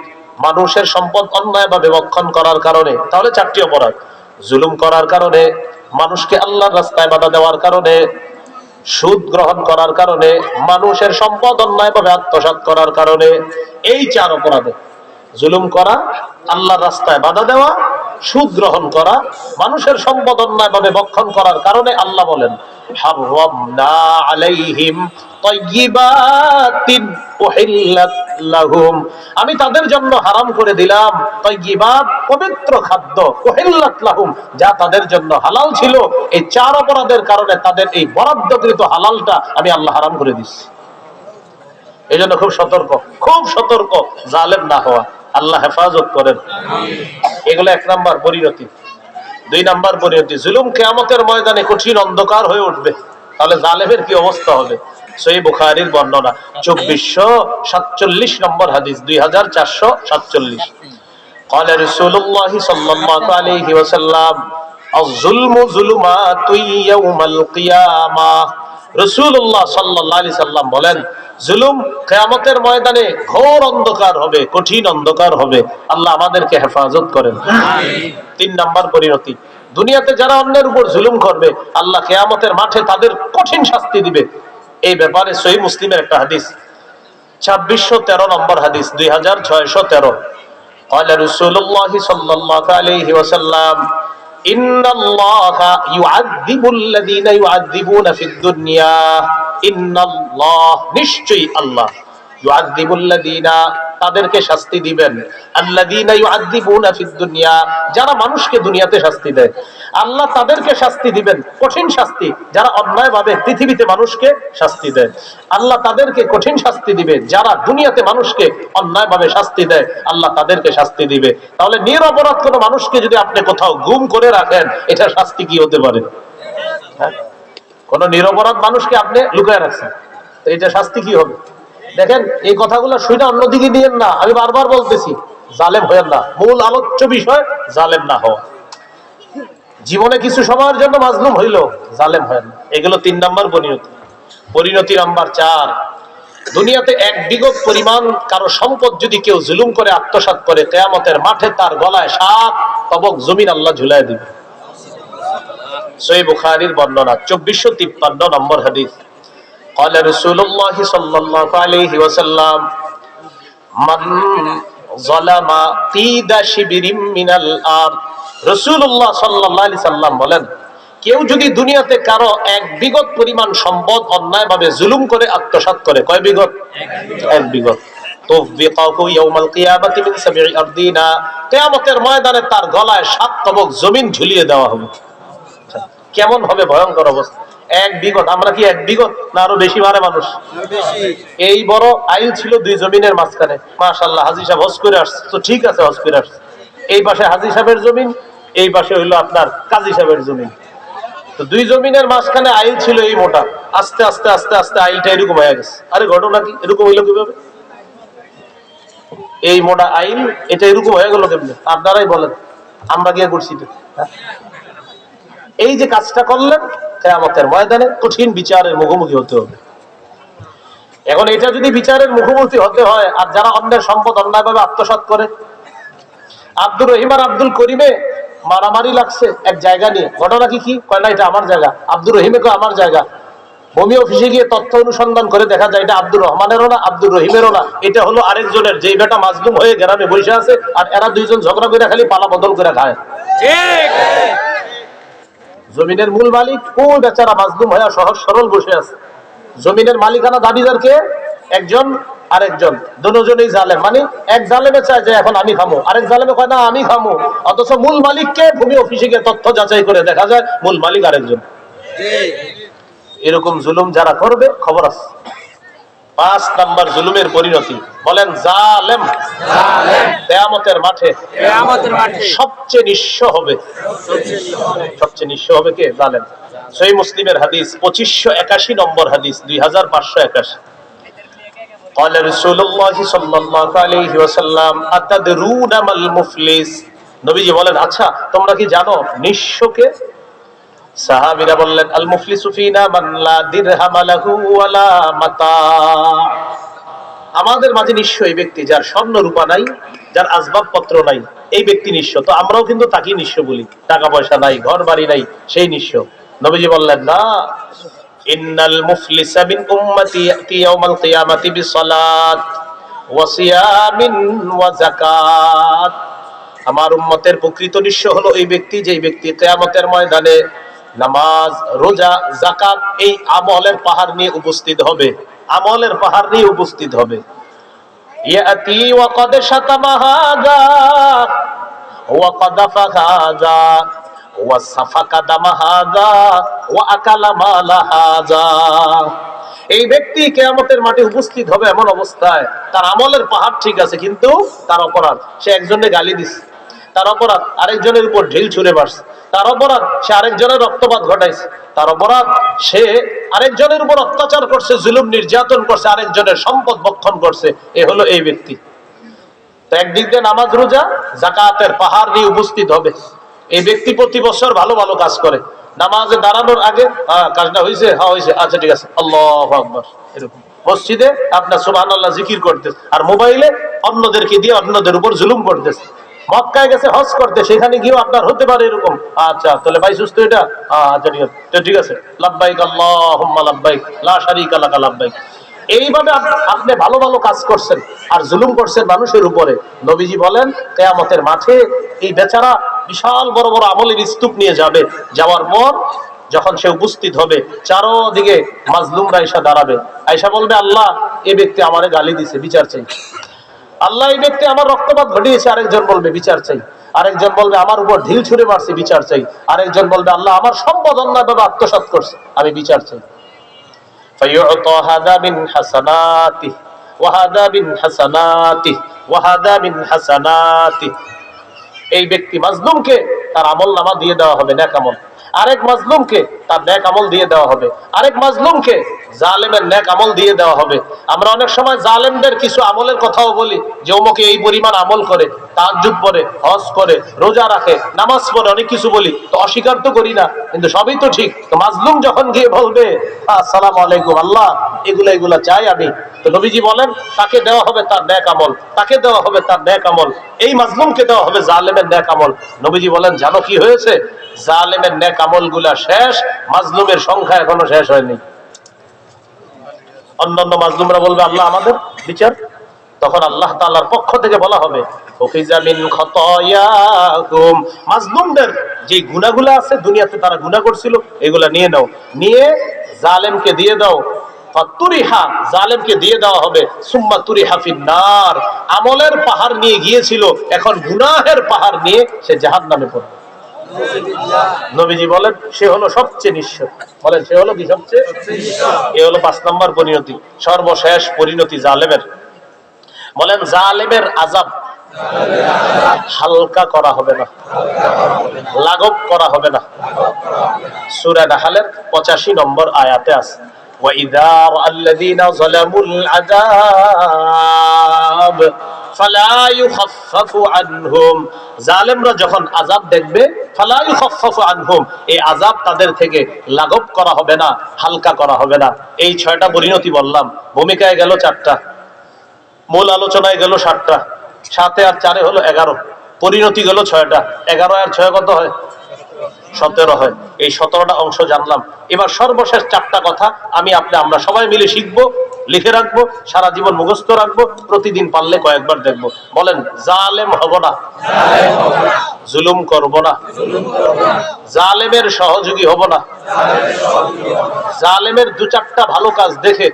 মানুষের সম্পদ অন্যায়ভাবে ভক্ষণ করার কারণে। তাহলে 4টি অপরাধ। জুলুম করার কারণে, মানুষকে আল্লাহর রাস্তায় বাধা দেওয়ার কারণে, সুদ গ্রহণ করার কারণে, মানুষের সম্পদ অন্যায়ভাবে আত্মসাৎ করার কারণে। এই 4 অপরাধে, জুলুম করা, আল্লাহর রাস্তায় বাধা দেওয়া, সুদ গ্রহণ করা, মানুষের সম্পদ অন্যায়ভাবে ভক্ষণ করার কারণে আল্লাহ বলেন, হাররামনা আলাইহিম তাইয়্যিবাতিন উহিল্লাত লাহুম, আমি তাদের জন্য হারাম করে দিলাম তাইয়্যিবাত, পবিত্র খাদ্য, উহিল্লাত লাহুম, যা তাদের জন্য হালাল ছিল। এই 4 অপরাধের কারণে তাদের এই বরাদ্দকৃত হালালটা আমি আল্লাহ হারাম করে দিচ্ছি। এই জন্য খুব সতর্ক জালেম না হওয়া। আল্লাহ হেফাজত করেন। এগুলো 1 নাম্বার পরিণতি। 2 নাম্বার পরিণতি, জুলুম কিয়ামতের ময়দানে কঠিন অন্ধকার হয়ে উঠবে। তাহলে জালেমের কি অবস্থা হবে? সহিহ বুখারীর বর্ণনা 2447 নম্বর হাদিস, 2447। قال رسول الله صلى الله عليه وسلم الظلم ظلمات يوم القيامة। রাসূলুল্লাহ সাল্লাল্লাহু আলাইহি সাল্লাম বলেন, জুলুম কিয়ামতের ময়দানে ঘোর অন্ধকার হবে, কঠিন অন্ধকার হবে। আল্লাহ আমাদেরকে হেফাজত করেন। আমিন। 3 নাম্বার পরিণতি, দুনিয়াতে যারা অন্যের উপর জুলুম করবে আল্লাহ কিয়ামতের মাঠে তাদের কঠিন শাস্তি দিবে। এই ব্যাপারে সহিহ মুসলিমের একটা হাদিস, 2613 নম্বর হাদিস, 2613। قال رسول الله صلى الله عليه وسلم إن الله يعذب الذين يعذبون في الدنيا إن الله নিশ্চয়ই আল্লাহ ইউআযযিবুল্লাযীনা তাদেরকে শাস্তি দিবেন, আল্লাযীনা ইউআযযিবুনা ফিদ দুনিয়া যারা মানুষকে দুনিয়াতে শাস্তি দেয়, আল্লাহ তাদেরকে শাস্তি দিবেন কঠিন শাস্তি। যারা অন্যায়ভাবে পৃথিবীতে মানুষকে শাস্তি দেয়, আল্লাহ তাদেরকে কঠিন শাস্তি দিবে। যারা দুনিয়াতে মানুষকে অন্যায়ভাবে শাস্তি দেয়, আল্লাহ তাদেরকে শাস্তি দিবে। তাহলে নিরপরাধ কোনো মানুষকে যদি আপনি কোথাও গুম করে রাখেন, এটা শাস্তি কি হতে পারে? কোন নিরপরাধ মানুষকে আপনি লুকায় রাখছেন, এটা শাস্তি কি হবে? দেখেন, এই কথাগুলো শুনে অন্যদিকে নিয়েন না। আমি বারবার বলতেছি, জালেম হয়েন না। মূল আলোচ্য বিষয় জালেম না হওয়া। জীবনে কিছু সময়ের জন্য মাজলুম হইল, জালেম হয়েন না। এগুলো 3 নম্বর পরিণতি। পরিণতি নাম্বার 4, দুনিয়াতে 1 বিঘত পরিমাণ কারো সম্পদ যদি কেউ জুলুম করে আত্মসাৎ করে, কিয়ামতের মাঠে তার গলায় 7 তবক জমিন আল্লাহ ঝুলায় দিবে। সহিহ বুখারীর বর্ণনা, 2453 নম্বর হাদিস। قال رسول الله صلى الله عليه وسلم من ظلم قيد شبر من الارض। রাসূলুল্লাহ সাল্লাল্লাহু আলাইহি সাল্লাম বলেন, কেউ যদি দুনিয়াতে কারো 1 বিঘত পরিমাণ সম্পদ অন্যায়ভাবে জুলুম করে আত্মসাৎ করে, কয় বিঘত? 1 বিঘত। তুফিকাহু ইয়াউমাল কিয়ামাতি মিন 7 আরদিনা, কিয়ামতের ময়দানে তার গলায় 7 তবক জমিন ঝুলিয়ে দেওয়া হবে। কেমন হবে ভয়ঙ্কর অবস্থা! 1 বিঘত। আমরা কি 1 বিঘত না আরো বেশি মারে মানুষ? এই বড় আইল ছিল 2 জমিনের মাঝখানে। মাশাআল্লাহ, হাজী সাহেব হজ করে আসছে, তো ঠিক আছে, হজ করে আসছে। এই পাশে হাজী সাহেবের জমিন, এই পাশে হইলো আপনার কাজী সাহেবের জমিন। তো 2 জমিনের মাঝখানে আইল ছিল এই মোটা। আস্তে আস্তে আস্তে আস্তে আইলটা এরকম হয়ে গেছে। আরে ঘটনা কি? এরকম হইলো কিভাবে? এই মোটা আইল এটা এরকম হয়ে গেল কেমনে? আপনারাই বলেন, আমরা গিয়ে করছি তো। এই যে কাজটা করলেন, কিয়ামতের ময়দানে কঠিন বিচারের মুখোমুখি হতে হবে। এখন এটা যদি বিচারের মুখোমুখি হতে হয়, আর যারা অন্যের সম্পদ অন্যায়ভাবে আত্মসাৎ করে, আব্দুর রহিম আর আব্দুল করিমে মারামারি লাগছে এক জায়গা নিয়ে। ঘটনা কি? কয় না এটা আমার জায়গা। আব্দুর রহিমে কয় আমার জায়গা। ভূমি অফিসে গিয়ে তথ্য অনুসন্ধান করে দেখা যায় এটা আব্দুর রহমানেরও না, আব্দুর রহিমেরও না, এটা হলো আরেকজনের। যেই বেটা মাজলুম হয়ে গ্রামে বসে আছে, আর এরা 2 জন ঝগড়া করে খালি পালা বদল করে খায়। ঠিক, জমিনের মূল মালিক ওই বেচারা মাজলুম হয়ে সহজ সরল বসে আছে। জমিনের মালিকানা দাবিদার কে? একজন, আরেকজন, দুজনেই জালেম। মানে এক জালেমে চায় যে এখন আমি খামো, আরেক জালেমে কয় না আমি খামো। অথচ মূল মালিককে ভূমি অফিসে গিয়ে তথ্য যাচাই করে দেখা যায় মূল মালিক আরেকজন। এরকম জুলুম যারা করবে, খবর আছে। 5 নাম্বার জুলুমের পরিণতি, বলেন জালেম কিয়ামতের মাঠে সবচেয়ে নিঃস্ব হবে। সবচেয়ে নিঃস্ব হবে কে? জালেম। সহিহ মুসলিমের হাদিস, 2581 নম্বর হাদিস, 2581। قال رسول الله صلى الله عليه وسلم أتدرون ما المفلس। নবীজি বলেন, আচ্ছা তোমরা কি জানো নিঃস্বকে? সাহাবীরা বললেন, আল মুফলিসু ফিনা মান লা দিরহাম লাহু ওয়ালা মাতা। আমাদের মাঝে নিঃস্ব এই ব্যক্তি যার স্বর্ণ রূপা নাই, যার আসবাবপত্র নাই, এই ব্যক্তি নিঃস্ব। তো আমরাও কিন্তু তাকে নিঃস্ব বলি, টাকা পয়সা নাই, ঘর বাড়ি নাই, সেই নিঃস্ব। নবীজি বললেন, না, ইন্নাল মুফলিসা মিন উম্মতি ইয়াতি ইয়াউমাল কিয়ামাতি বিসসালাত ওয়া সিয়ামিন ওয়া যাকাত। আমার উম্মতের প্রকৃত নিঃস্ব হলো এই ব্যক্তি, যেই ব্যক্তি কিয়ামতের ময়দানে নামাজ, রোজা, যাকাত এই আমলের পাহাড় নিয়ে উপস্থিত হবে। আমলের পাহাড় নিয়ে উপস্থিত হবে। ইয়াতি ওয়া ক্বাদ শাতামা হাযা ওয়া ক্বাদাফা হাযা ওয়া সাফাকা দামা হাযা ওয়া আকালা মালা হাযা। এই ব্যক্তি কিয়ামতের মাঠে উপস্থিত হবে এমন অবস্থায় তার আমলের পাহাড় ঠিক আছে, কিন্তু তার অপরাধ সে একজনকে গালি দিছে, তার অপরাধ আরেকজনের উপর ঢিল ছুঁড়ে মারছে, তার অপরাধ সে আরেকজনের রক্তপাত ঘটাইছে, তার অপরাধ সে আরেকজনের উপর অত্যাচার করছে, জুলুম নির্যাতন করছে, আরেকজনের সম্পদ ভক্ষণ করছে। এ হলো এই ব্যক্তি। তো একদিক দিয়ে নামাজ, রোজা, যাকাতের পাহাড় নিয়ে উপস্থিত হবে। এই ব্যক্তি প্রতি বছর ভালো ভালো কাজ করে। নামাজে দাঁড়ানোর আগে কাজটা হয়েছে, হ্যাঁ হয়েছে, আচ্ছা ঠিক আছে, আল্লাহু আকবার, এরকম। মসজিদে আপনার সুবহানাল্লাহ জিকির করতেছে, আর মোবাইলে অন্যদেরকে দিয়ে অন্যদের উপর জুলুম করতেছে। মক্কায় গেছে হজ করতে, সেখানে গিয়েও আপনার হতে পারে এরকম। আচ্ছা তাহলে ভাই সুস্থ এটা, আচ্ছা ঠিক আছে, লাব্বাইক আল্লাহুম্মা লাব্বাইক লা শারীকা লাকা লাব্বাইক। এইভাবে আপনি ভালো ভালো কাজ করছেন আর জুলুম করছেন মানুষের উপরে। নবীজি বলেন কিয়ামতের মাঠে এই বেচারা বিশাল বড় বড় আমলের স্তূপ নিয়ে যাবে, যাওয়ার পর যখন সে উপস্থিত হবে চারদিকে মাজলুমরা এসে দাঁড়াবে, আয়েশা বলবে আল্লাহ এই ব্যক্তি আমারে গালি দিছে, বিচার চাই। আল্লাহ এই ব্যক্তি আমার রক্তপাত ঘটিয়েছে, আরেকজন বলবে বিচার চাই। আরেকজন বলবে আমার উপর ঢিল ছুঁড়ে মারছে, বিচার চাই। আরেকজন বলবে আল্লাহ আমার সম্পদ অন্যায়ভাবে আত্মসাৎ করছে, আমি বিচার চাই। ফায়ুতা হাদা মিন হাসানাতিহি ওয়া হাদা মিন হাসানাতিহি ওয়া হাদা মিন হাসানাতিহি। এই ব্যক্তি মাজলুমকে তার আমলনামা দিয়ে দেওয়া হবে, নেক আমল। আরেক মাজলুমকে তার নেক আমল দিয়ে দেওয়া হবে, আরেক মাজলুমকে জালেমের নেক আমল দিয়ে দেওয়া হবে। আমরা অনেক সময় জালেমদের কিছু আমলের কথাও বলি যে অমুকে এই পরিমাণ আমল করে, তাহাজ্জুদ পড়ে, হজ করে, রোজা রাখে, নামাজ পড়ে, অনেক কিছু বলি, তো অস্বীকার তো করি না, কিন্তু সবই তো ঠিক। তো মাজলুম যখন গিয়ে বলবে আসসালামু আলাইকুম আল্লাহ এগুলা চাই আমি, তো নবীজি বলেন তাকে দেওয়া হবে তার নেক আমল, তাকে দেওয়া হবে তার নেক আমল, এই মাজলুমকে দেওয়া হবে জালেমের নেক আমল। নবীজি বলেন জানো কি হয়েছে, জালেমের নেক আমল গুলা শেষ, মাজলুমের সংখ্যা এখনো শেষ হয়নি। অন্যান্য মাজলুমরা বলবে আল্লাহ আমাদের বিচার, তখন আল্লাহ তাআলার পক্ষ থেকে বলা হবে উখিযা মিন খাতায়াকুম, মাজলুমদের যে গুনাহগুলো আছে দুনিয়াতে তারা গুনাহ করছিল এগুলা নিয়ে নাও, নিয়ে জালেমকে দিয়ে দাও। ফাতুরিহা, জালেমকে দিয়ে দেওয়া হবে, সুম্মা তুরিহা ফিন্নার, আমলের পাহাড় নিয়ে গিয়েছিল, এখন গুনাহের পাহাড় নিয়ে সে জাহান্নামে পড়বে। নবীজি বলেন সে হলো সবচেয়ে নিঃস্ব। বলেন সে হলো কি সবচেয়ে নিঃস্ব? এ হলো ৫ নম্বর পরিণতি, সর্বশেষ পরিণতি জালেমের। বলেন জালেমের আযাব হালকা করা হবে না, লাঘব করা হবে না। সূরা নাহলের ৮৫ নম্বর আয়াতে আছে ওয়াইযা রাআল্লাযীনা যালামুল আযাব ফালা ইউখাফফাফু আনহুম, জালেমরা যখন আযাব দেখবে ফালা ইউখাফফাফু আনহুম, এই আযাব তাদের থেকে লাঘব করা হবে না, হালকা করা হবে না। এই ৬টা পরিণতি বললাম, ভূমিকায় গেল ৪টা, মূল আলোচনায় গেল ৭টা, ৭ আর ৪ হলো ১১, পরিণতি গেল ৬টা। ১১ আর ৬ কত হয়? ১৭ হয়। এই ১৭টা অংশ জানলাম। এবার সর্বশেষ ৪টা কথা আমরা সবাই মিলে শিখবো, লিখে রাখবো, সারা জীবন মুখস্থ রাখবো, প্রতিদিন পারলে কয়েকবার দেখবো। বলেন জালেম হব না, জুলুম করব না, জালেমের সহযোগী হব না, জালেমের ২-৪টা ভালো কাজ দেখে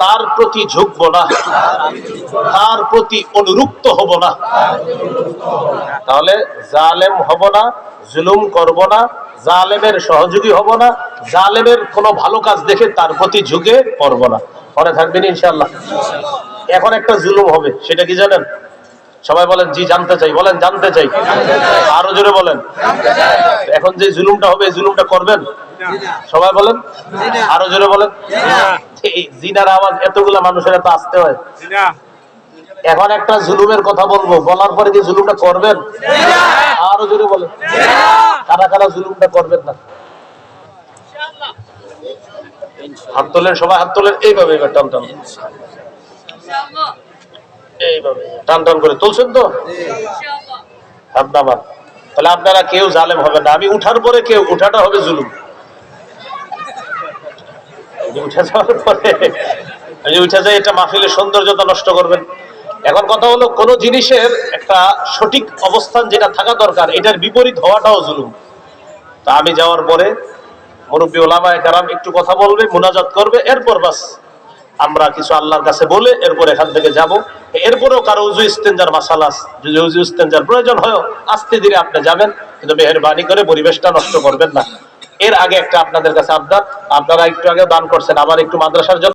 তার প্রতি ঝুঁকবো না, তার প্রতি অনুরক্ত হব না। তাহলে জালেম হব না, জুলুম করব না, জালেমের সহযোগী হব না, জালেমের কোনো ভালো কাজ দেখে তার প্রতি ঝুঁকে পড়ব না। মনে থাকবেন ইনশাআল্লাহ। এখন একটা জুলুম হবে, সেটা কি জানেন? সবাই বলেন জি জানতে চাই, বলেন জানতে চাই, আরো জোরে বলেন। এখন যে জুলুমটা হবে এই জুলুমটা করবেন? সবাই বলেন, আরো জোরে বলেন। জিনার আওয়াজ এতগুলা মানুষের এত আসতে হয়। এখন একটা জুলুমের কথা বলবো, বলার পরে কি জুলুমটা করবেন? আরো জোরে বলেন, কারা কারা জুলুমটা করবেন না? হাত তোলেন, সবাই হাত তোলেন, এইভাবে এবার টান টান, এইভাবে টান টান করে তুলছেন তো? আপনার তাহলে আপনারা কেউ জালেম হবেন না। আমি উঠার পরে উঠাটা হবে জুলুম, উঠে যাওয়ার পরে উঠে যায় এটা মাহফিলের সৌন্দর্যতা নষ্ট করবেন। এখন কথা হলো কোন জিনিসের একটা সঠিক অবস্থান যেটা থাকা দরকার এটার বিপরীত হওয়াটাও জুলুম। তা আমি যাওয়ার পরে মুরব্বী ওলামায়ে কেরাম একটু কথা বলবে, মুনাজাত করবে, এরপর বাস আমরা কিছু আল্লাহর কাছে বলে এরপর এখান থেকে যাব। এরপরেও কারো উযু ইস্তেনজার মাসালা, যদি উযু ইস্তেনজার প্রয়োজন হয় আস্তে ধীরে আপনি যাবেন, কিন্তু মেহেরবানি করে পরিবেশটা নষ্ট করবেন না। এর আগে একটা আপনাদের কাছে আপনারা একটু আগে দান করছেন, আবার একটু মাদ্রাসার জন্য